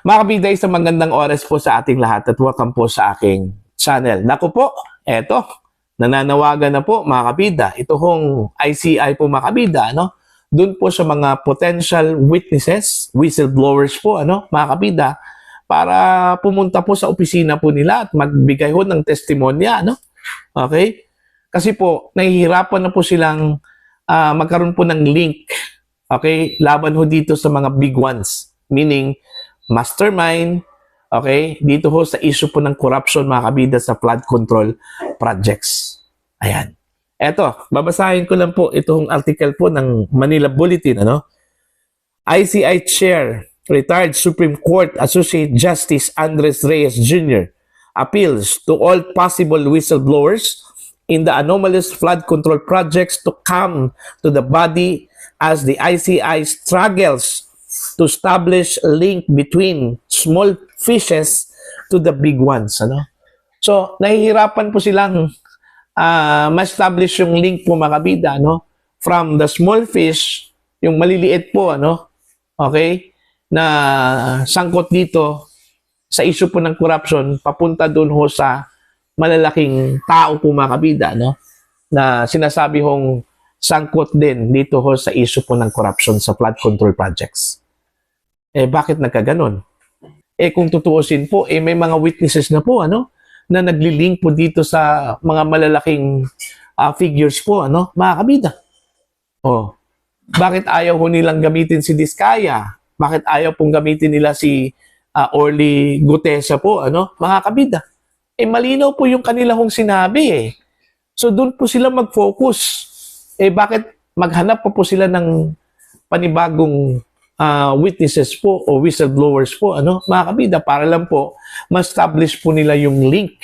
Mga kabida, isang magandang oras po sa ating lahat at welcome po sa aking channel. Naku po, eto, nananawagan na po mga kabida. Ito hong ICI po mga kabida, ano? Doon po sa mga potential witnesses, whistleblowers po, ano, mga kabida, para pumunta po sa opisina po nila at magbigay ho ng testimonya, ano? Okay? Kasi po, nahihirapan na po silang magkaroon po ng link, okay, laban ho dito sa mga big ones. Meaning, mastermind, okay, dito ho sa issue po ng corruption mga kabida sa flood control projects. Ayan. Eto, babasahin ko lang po itong article po ng Manila Bulletin, ano? ICI Chair, retired Supreme Court Associate Justice Andres Reyes Jr. appeals to all possible whistleblowers in the anomalous flood control projects to come to the body as the ICI struggles to establish a link between small fishes to the big ones. Ano? So, nahihirapan po silang ma-establish yung link po mga kabida, ano? From the small fish, yung maliliit po, ano? Okay? Na sangkot dito sa issue po ng corruption, papunta doon ho sa malalaking tao po mga kabida, no? Na sinasabi hong sangkot din dito ho sa issue po ng corruption sa flood control projects. Eh, bakit nagkaganon? Eh, kung tutuusin po, eh, may mga witnesses na po, ano? Na nagli-link po dito sa mga malalaking figures po, ano? Mga kabida. Oh, bakit ayaw ho nilang gamitin si Diskaya? Bakit ayaw pong gamitin nila si Orly Gutesa po, ano? Mga kabida. Eh, malinaw po yung kanila hong sinabi, eh. So, doon po sila mag-focus. Eh, bakit maghanap po sila ng panibagong witnesses po o whistleblowers po, ano, mga kabida, para lang po ma-establish po nila yung link.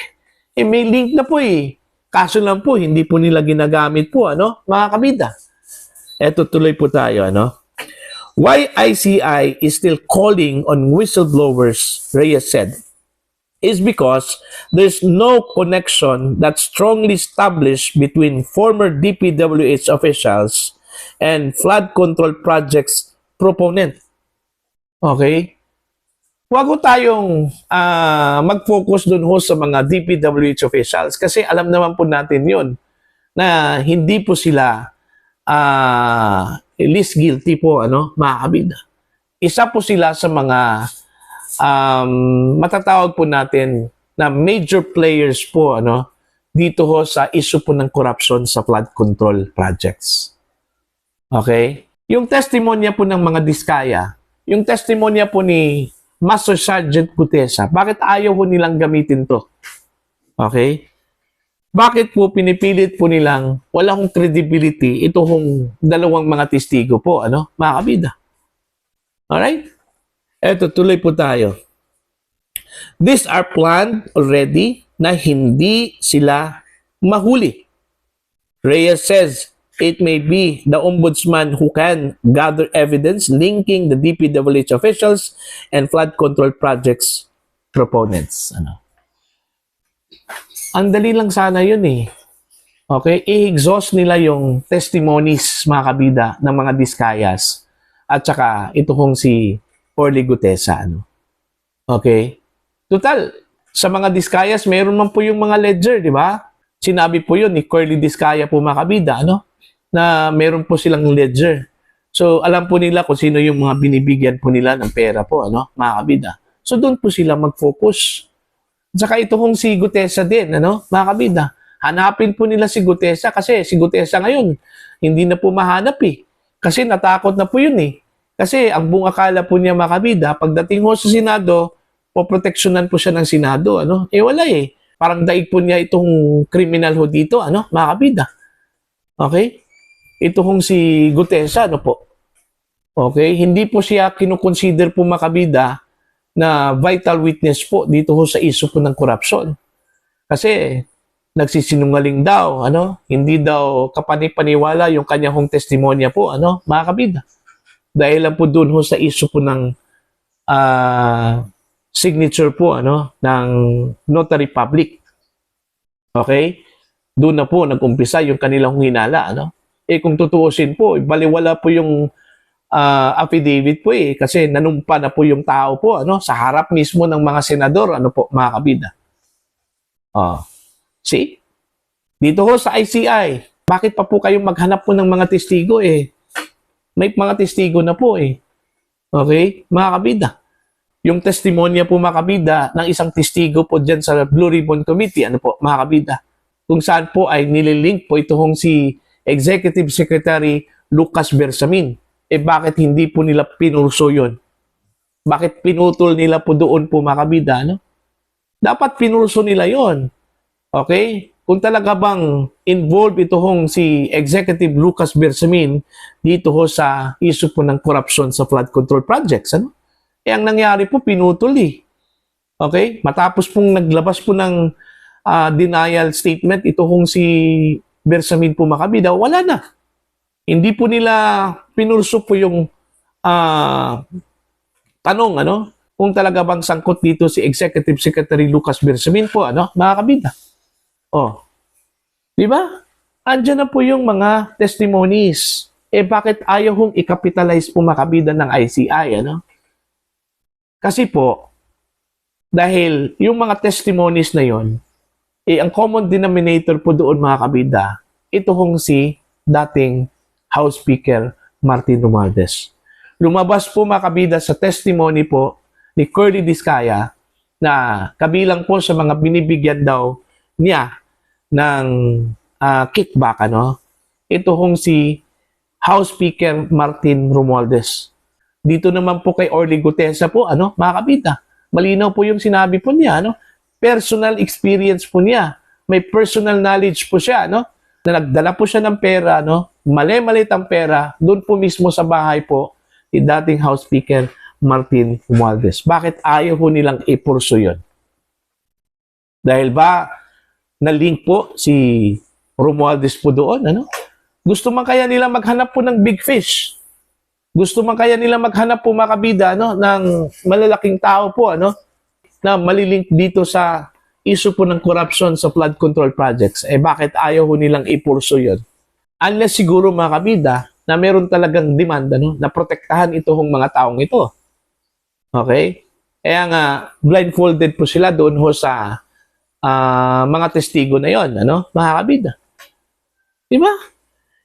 Eh, may link na po eh. Kaso lang po, hindi po nila ginagamit po, ano, mga kabida. Eto, tuloy po tayo, ano. Why ICI is still calling on whistleblowers, Reyes said, is because there's no connection that's strongly established between former DPWH officials and flood control projects proponent. Okay? Huwag ko tayong mag-focus dun ho sa mga DPWH officials kasi alam naman po natin yun na hindi po sila least guilty po, ano, mga kabida. Isa po sila sa mga matatawag po natin na major players po, ano, dito ho sa issue po ng corruption sa flood control projects. Okay? Yung testimonya po ng mga Diskaya, yung testimonya po ni Master Sergeant Gutesa, bakit ayaw po nilang gamitin to? Okay? Bakit po pinipilit po nilang wala hong credibility ito hong dalawang mga testigo po, ano, mga kabida? Alright? Eto, tuloy po tayo. These are planned already na hindi sila mahuli. Reyes says it may be the ombudsman who can gather evidence linking the DPWH officials and flood control projects proponents. Ano? Ang dali lang sana yun eh. Okay? I-exhaust nila yung testimonies, mga kabida, ng mga Diskayas. At saka, ito kong si Orly Gutesa. Ano? Okay? Total, sa mga Diskayas, mayroon man po yung mga ledger, di ba? Sinabi po yun ni Curly Diskaya po, mga kabida, ano? Na meron po silang ledger. So, alam po nila kung sino yung mga binibigyan po nila ng pera po, ano, mga kabida. So, doon po sila mag-focus. Saka ito kong si Gutesa din, ano, mga kabida. Hanapin po nila si Gutesa kasi si Gutesa ngayon, hindi na po mahanap eh. Kasi natakot na po yun eh. Kasi ang buong akala po niya, mga kabida, pagdating ho sa Senado, poproteksyonan po siya ng Senado, ano. Eh, wala eh. Parang daig po niya itong criminal ho dito, ano, mga kabida. Okay? Ito kong si Gutesa, ano po? Okay? Hindi po siya kinukonsider po makabida na vital witness po dito ho sa issue po ng corruption. Kasi nagsisinungaling daw, ano? Hindi daw kapanipaniwala yung kanyang testimonya po, ano? Mga kabida. Dahil lang po doon ho sa issue po ng signature po, ano? Ng notary public. Okay? Doon na po nag-umpisa yung kanilang hinala, ano? Eh kung tutuusin po, baliwala po yung affidavit po eh, kasi nanumpa na po yung tao po, ano, sa harap mismo ng mga senador, ano po, mga kabida. Oh. See? Dito ho sa ICI, bakit pa po kayong maghanap po ng mga testigo eh? May mga testigo na po eh. Okay? Mga kabida. Yung testimonya po mga kabida ng isang testigo po dyan sa Blue Ribbon Committee, ano po, mga kabida, kung saan po ay nililink po ito hong si Executive Secretary Lucas Bersamin. Eh bakit hindi po nila pinurso yun? Bakit pinutol nila po doon po mga kabida, ano? Dapat pinurso nila yon. Okay? Kung talaga bang involved ito hong si Executive Lucas Bersamin dito ho sa issue po ng corruption sa flood control projects, ano? Eh, ang nangyari po, pinutol eh. Okay? Matapos pong naglabas po ng denial statement, ito hong si Bersamin po makabida, wala na. Hindi po nila pinurso po yung tanong, ano? Kung talaga bang sangkot dito si Executive Secretary Lucas Bersamin po, ano? Mga kabida. Oh. Di ba? Andiyan na po yung mga testimonies. Eh, bakit ayaw hong i-capitalize po makabida ng ICI, ano? Kasi po, dahil yung mga testimonies na yon, eh, ang common denominator po doon mga kabida, ito hong si dating House Speaker Martin Romualdez. Lumabas po mga kabida sa testimony po ni Curly Discaya na kabilang po sa mga binibigyan daw niya ng kickback, ano? Ito hong si House Speaker Martin Romualdez. Dito naman po kay Orly Gutesa po, ano, mga kabida. Malinaw po yung sinabi po niya, ano? Personal experience po niya. May personal knowledge po siya, no? Na nagdala po siya ng pera, no? Mali-malit ang pera doon po mismo sa bahay po ni dating House Speaker Martin Romualdez. Bakit ayaw po nilang ipurso yun? Dahil ba na-link po si Romualdez po doon, ano? Gusto man kaya nila maghanap po ng big fish? Gusto man kaya nila maghanap po mga kabida, ano, ng malalaking tao po, ano, na malilink dito sa issue po ng corruption sa flood control projects? Eh bakit ayaw po nilang ipurso yun? Unless siguro mga kabida na meron talagang demand, ano, na protektahan itong mga taong ito. Okay? Kaya nga, blindfolded po sila doon ho sa mga testigo na yon, ano, mga kabida. Diba?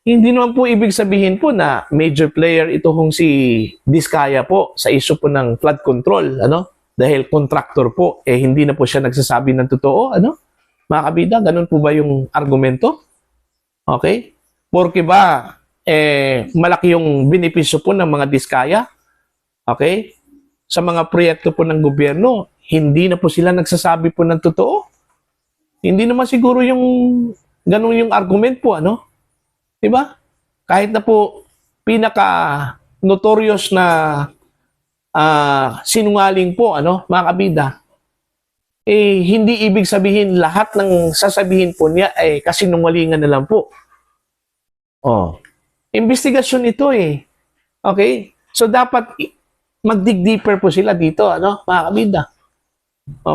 Hindi naman po ibig sabihin po na major player ito hong si Discaya po sa issue po ng flood control, ano? Dahil contractor po, eh hindi na po siya nagsasabi ng totoo, ano? Mga kabida, ganun po ba yung argumento? Okay? Porque ba, malaki yung benepisyo po ng mga Discaya? Okay? Sa mga proyekto po ng gobyerno, hindi na po sila nagsasabi po ng totoo? Hindi naman siguro yung ganun yung argument po, ano? Diba? Kahit na po pinaka-notorious na sinungaling po, ano, mga kabida, eh, hindi ibig sabihin lahat ng sasabihin po niya ay kasinungalingan na lang po. Oh. Investigasyon ito eh. Okay? So, dapat mag-dig deeper po sila dito, ano, mga kabida.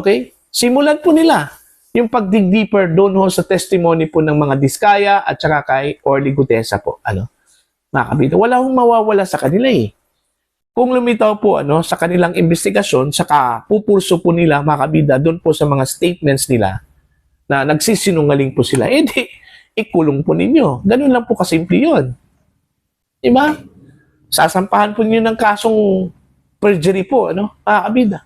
Okay? Simulan po nila yung pag-dig deeper doon ho sa testimony po ng mga Discaya at saka kay Orly Gutesa po, ano, mga kabida. Wala hong mawawala sa kanila eh. Kung lumitaw po, ano, sa kanilang investigasyon, saka pupurso po nila, mga kabida, doon po sa mga statements nila na nagsisinungaling po sila, eh di, ikulong po ninyo. Ganun lang po kasimple yun. Diba? Sasampahan po ninyo ng kasong perjury po, ano, mga kabida.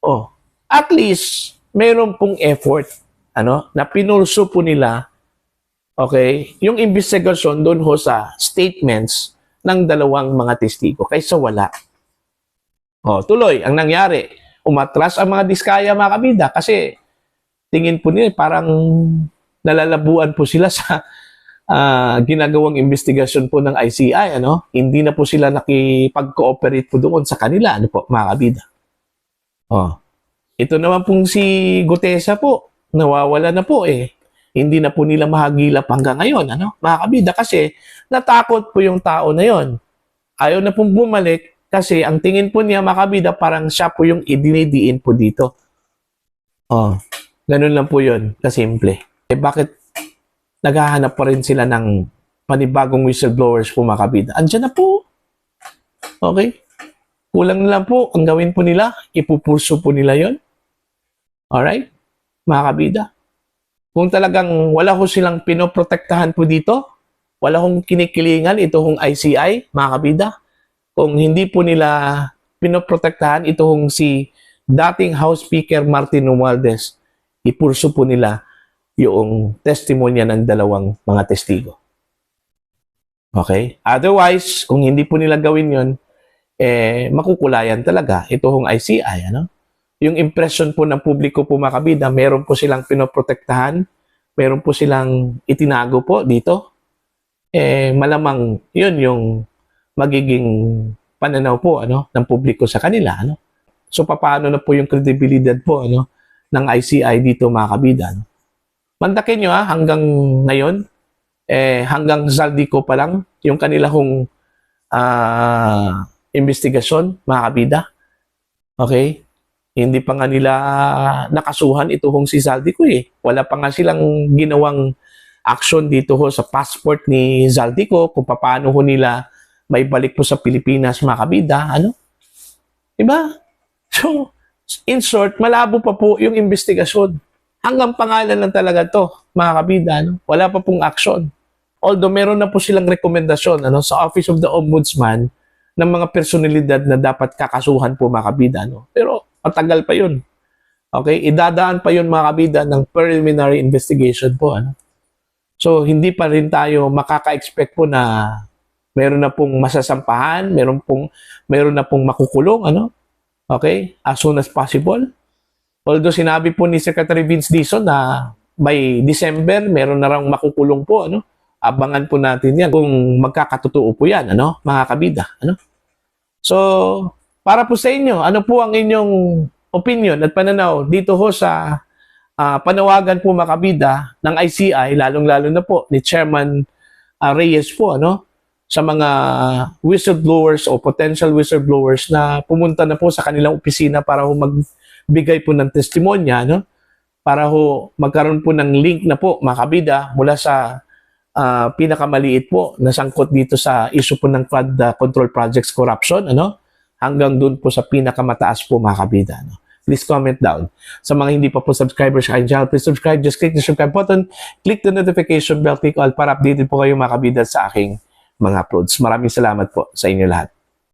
Oh, at least, meron pong effort, ano, na pinulso po nila, okay, yung investigasyon doon ho sa statements ng dalawang mga testigo kaysa wala. O, tuloy, ang nangyari, umatras ang mga Discaya, mga kabida, kasi tingin po nila parang nalalabuan po sila sa ginagawang investigasyon po ng ICI, ano? Hindi na po sila nakipag-cooperate po doon sa kanila, ano po, mga kabida. O, ito naman pong si Gutesa po, nawawala na po eh. Hindi na po nila mahagilap hanggang ngayon, ano? Mga kabida, kasi natakot po yung tao na yon. Ayaw na pong bumalik kasi ang tingin po niya, mga kabida, parang siya po yung idinidiin po dito. Oh, ganun lang po yun, kasimple. Eh bakit naghahanap pa rin sila ng panibagong whistleblowers po, mga kabida? Andiyan na po. Okay? Kulang na lang po, ang gawin po nila, ipupurso po nila yon. Alright? Mga kabida. Kung talagang wala ho silang pinoprotektahan po dito, wala hong kinikilingan ito hong ICI, mga kabida. Kung hindi po nila pinoprotektahan ito hong si dating House Speaker Martin Romualdez, ipurso po nila yung testimonya ng dalawang mga testigo. Okay? Otherwise, kung hindi po nila gawin yon, makukulayan talaga ito hong ICI, ano? Yung impression po ng publiko po, mga kabida, meron po silang pinoprotektahan, meron po silang itinago po dito, malamang yun yung magiging pananaw po, ano, ng publiko sa kanila, ano? So paano na po yung credibility po, ano, ng ICI dito, mga kabida, ano? Mantakin nyo, hanggang ngayon, hanggang Zaldico pa lang yung kanila hong investigasyon, mga kabida. Okay? Hindi pa nga nila nakasuhan ito hong si Zaldico eh. Wala pa nga silang ginawang action dito ho sa passport ni Zaldico kung paano ho nila may balik po sa Pilipinas, mga kabida. Ano? Diba? So, in short, malabo pa po yung investigasyon. Hanggang pangalan lang talaga to, mga kabida. Ano? Wala pa pong action. Although meron na po silang rekomendasyon, ano, sa Office of the Ombudsman ng mga personalidad na dapat kakasuhan po, mga kabida. Ano? Pero matagal pa yun. Okay? Idadaan pa yun, mga kabida, ng preliminary investigation po. Ano? So, hindi pa rin tayo makaka-expect po na meron na pong masasampahan, meron na pong makukulong, ano? Okay? As soon as possible. Although sinabi po ni Secretary Vince Dizon na by December, meron na raw makukulong po, ano? Abangan po natin yan kung magkakatotoo po yan, ano? Mga kabida, ano? So, para po sa inyo, ano po ang inyong opinion at pananaw dito ho sa panawagan po, mga kabida, ng ICI, lalong-lalo na po ni Chairman Reyes po, ano? Sa mga whistleblowers o potential whistleblowers na pumunta na po sa kanilang opisina para ho magbigay po ng testimonya, no? Para ho magkaroon po ng link na po, mga kabida, mula sa pinakamaliit po na sangkot dito sa issue po ng flood control projects corruption, ano? Hanggang doon po sa pinakamataas po, mga kabida, no? Please comment down. Sa mga hindi pa po subscribers sa aking channel, please subscribe. Just click the subscribe button, click the notification bell, click all para updated po kayo, mga kabida, sa aking mga uploads. Maraming salamat po sa inyo lahat.